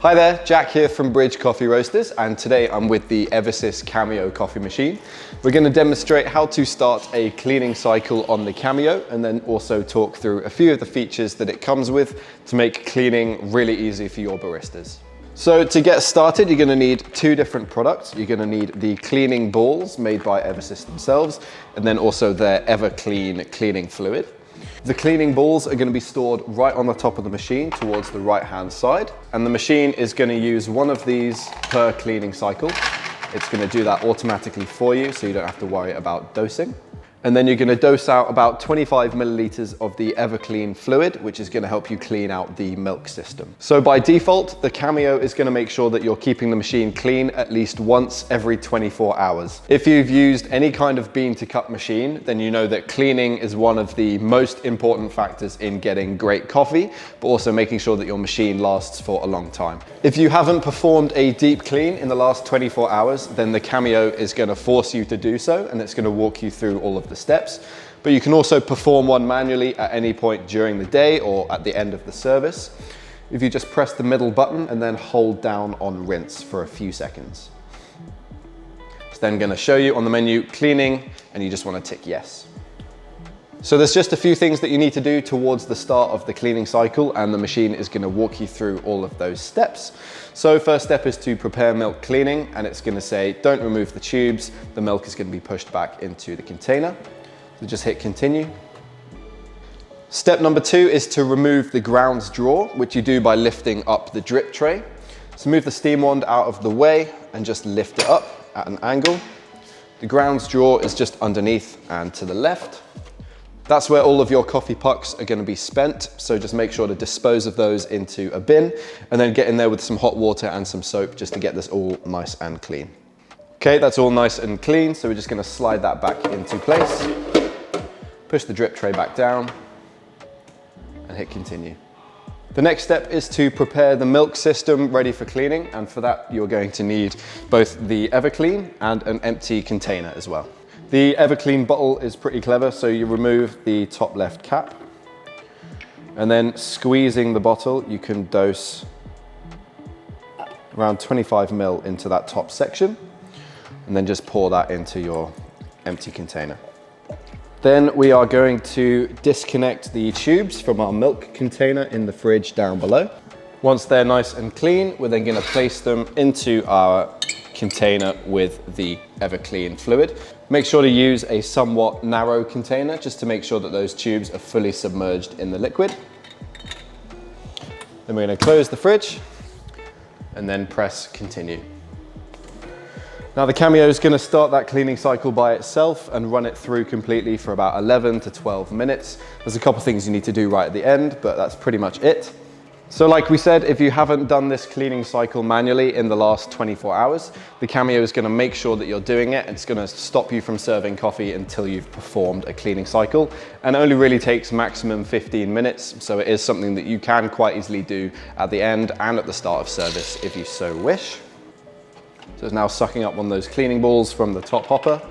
Hi there, Jack here from Bridge Coffee Roasters, and today I'm with the Eversys Cameo coffee machine. We're going to demonstrate how to start a cleaning cycle on the Cameo and then also talk through a few of the features that it comes with to make cleaning really easy for your baristas. So to get started, you're going to need two different products. You're going to need the cleaning balls made by Eversys themselves, and then also their EverClean cleaning fluid. The cleaning balls are going to be stored right on the top of the machine towards the right-hand side, and the machine is going to use one of these per cleaning cycle. It's going to do that automatically for you, so you don't have to worry about dosing. And then you're going to dose out about 25 milliliters of the EverClean fluid, which is going to help you clean out the milk system. So by default, the Cameo is going to make sure that you're keeping the machine clean at least once every 24 hours. If you've used any kind of bean to cup machine, then you know that cleaning is one of the most important factors in getting great coffee, but also making sure that your machine lasts for a long time. If you haven't performed a deep clean in the last 24 hours, then the Cameo is going to force you to do so, and it's going to walk you through all of the steps. But you can also perform one manually at any point during the day or at the end of the service. If you just press the middle button and then hold down on rinse for a few seconds. It's then going to show you on the menu cleaning, and you just want to tick yes. So there's just a few things that you need to do towards the start of the cleaning cycle, and the machine is going to walk you through all of those steps. So first step is to prepare milk cleaning, and it's going to say don't remove the tubes. The milk is going to be pushed back into the container. So just hit continue. Step number 2 is to remove the grounds drawer, which you do by lifting up the drip tray. So move the steam wand out of the way and just lift it up at an angle. The grounds drawer is just underneath and to the left. That's where all of your coffee pucks are going to be spent, so just make sure to dispose of those into a bin and then get in there with some hot water and some soap just to get this all nice and clean. Okay, that's all nice and clean, so we're just going to slide that back into place. Push the drip tray back down and hit continue. The next step is to prepare the milk system ready for cleaning, and for that you're going to need both the EverClean and an empty container as well. The EverClean bottle is pretty clever, so you remove the top left cap, and then squeezing the bottle, you can dose around 25 ml into that top section, and then just pour that into your empty container. Then we are going to disconnect the tubes from our milk container in the fridge down below. Once they're nice and clean, we're then going to place them into our container with the EverClean fluid. Make sure to use a somewhat narrow container just to make sure that those tubes are fully submerged in the liquid. Then we're going to close the fridge and then press continue. Now the Cameo is going to start that cleaning cycle by itself and run it through completely for about 11 to 12 minutes. There's a couple things you need to do right at the end, but that's pretty much it. So like we said, if you haven't done this cleaning cycle manually in the last 24 hours, the Cameo is going to make sure that you're doing it. It's going to stop you from serving coffee until you've performed a cleaning cycle, and it only really takes maximum 15 minutes. So it is something that you can quite easily do at the end and at the start of service if you so wish. So it's now sucking up one of those cleaning balls from the top hopper.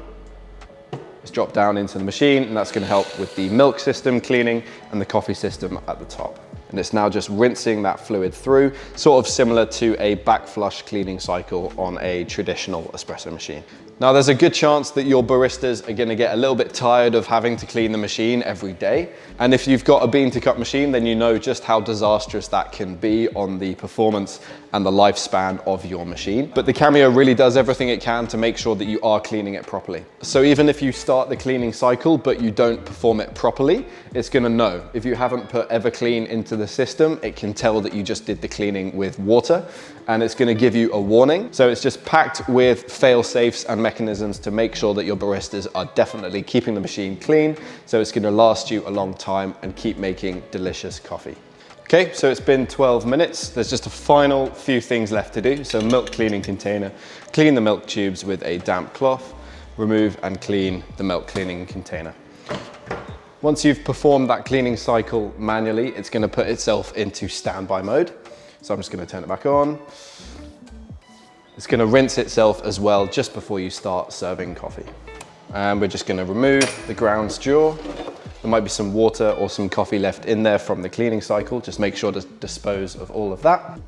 It's dropped down into the machine, and that's going to help with the milk system cleaning and the coffee system at the top. And it's now just rinsing that fluid through, sort of similar to a back flush cleaning cycle on a traditional espresso machine. Now there's a good chance that your baristas are going to get a little bit tired of having to clean the machine every day. And if you've got a bean to cup machine, then you know just how disastrous that can be on the performance and the lifespan of your machine. But the Cameo really does everything it can to make sure that you are cleaning it properly. So even if you start the cleaning cycle but you don't perform it properly, it's going to know. If you haven't put EverClean into the system, it can tell that you just did the cleaning with water, and it's going to give you a warning. So it's just packed with fail-safes and mechanisms to make sure that your baristas are definitely keeping the machine clean, so it's going to last you a long time and keep making delicious coffee. Okay, so it's been 12 minutes. There's just a final few things left to do. So milk cleaning container, clean the milk tubes with a damp cloth, remove and clean the milk cleaning container. Once you've performed that cleaning cycle manually, it's going to put itself into standby mode. So I'm just going to turn it back on. It's going to rinse itself as well just before you start serving coffee. And we're just going to remove the grounds drawer. There might be some water or some coffee left in there from the cleaning cycle. Just make sure to dispose of all of that.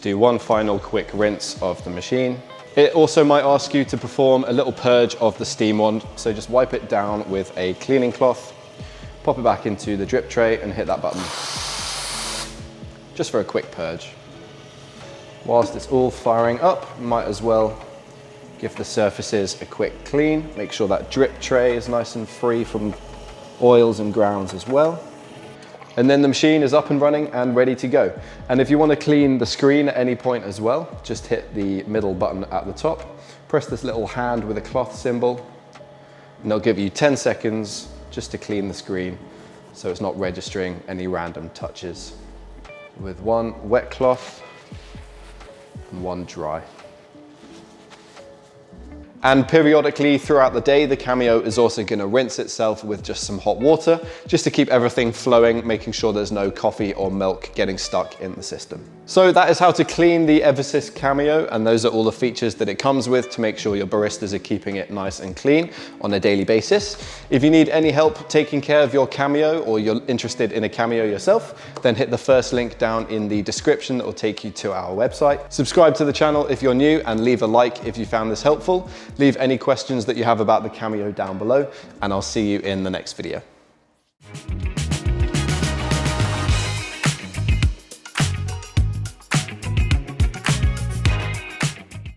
do one final quick rinse of the machine. It also might ask you to perform a little purge of the steam wand, so just wipe it down with a cleaning cloth, pop it back into the drip tray and hit that button, just for a quick purge. Whilst it's all firing up, you might as well give the surfaces a quick clean. Make sure that drip tray is nice and free from oils and grounds as well. And then the machine is up and running and ready to go. And if you want to clean the screen at any point as well, just hit the middle button at the top, press this little hand with a cloth symbol, and they'll give you 10 seconds just to clean the screen so it's not registering any random touches. With one wet cloth and one dry. And periodically throughout the day, the Cameo is also going to rinse itself with just some hot water, just to keep everything flowing, making sure there's no coffee or milk getting stuck in the system. So that is how to clean the Eversys Cameo, and those are all the features that it comes with to make sure your baristas are keeping it nice and clean on a daily basis. If you need any help taking care of your Cameo, or you're interested in a Cameo yourself, then hit the first link down in the description that will take you to our website. Subscribe to the channel if you're new, and leave a like if you found this helpful. Leave any questions that you have about the Cameo down below, and I'll see you in the next video.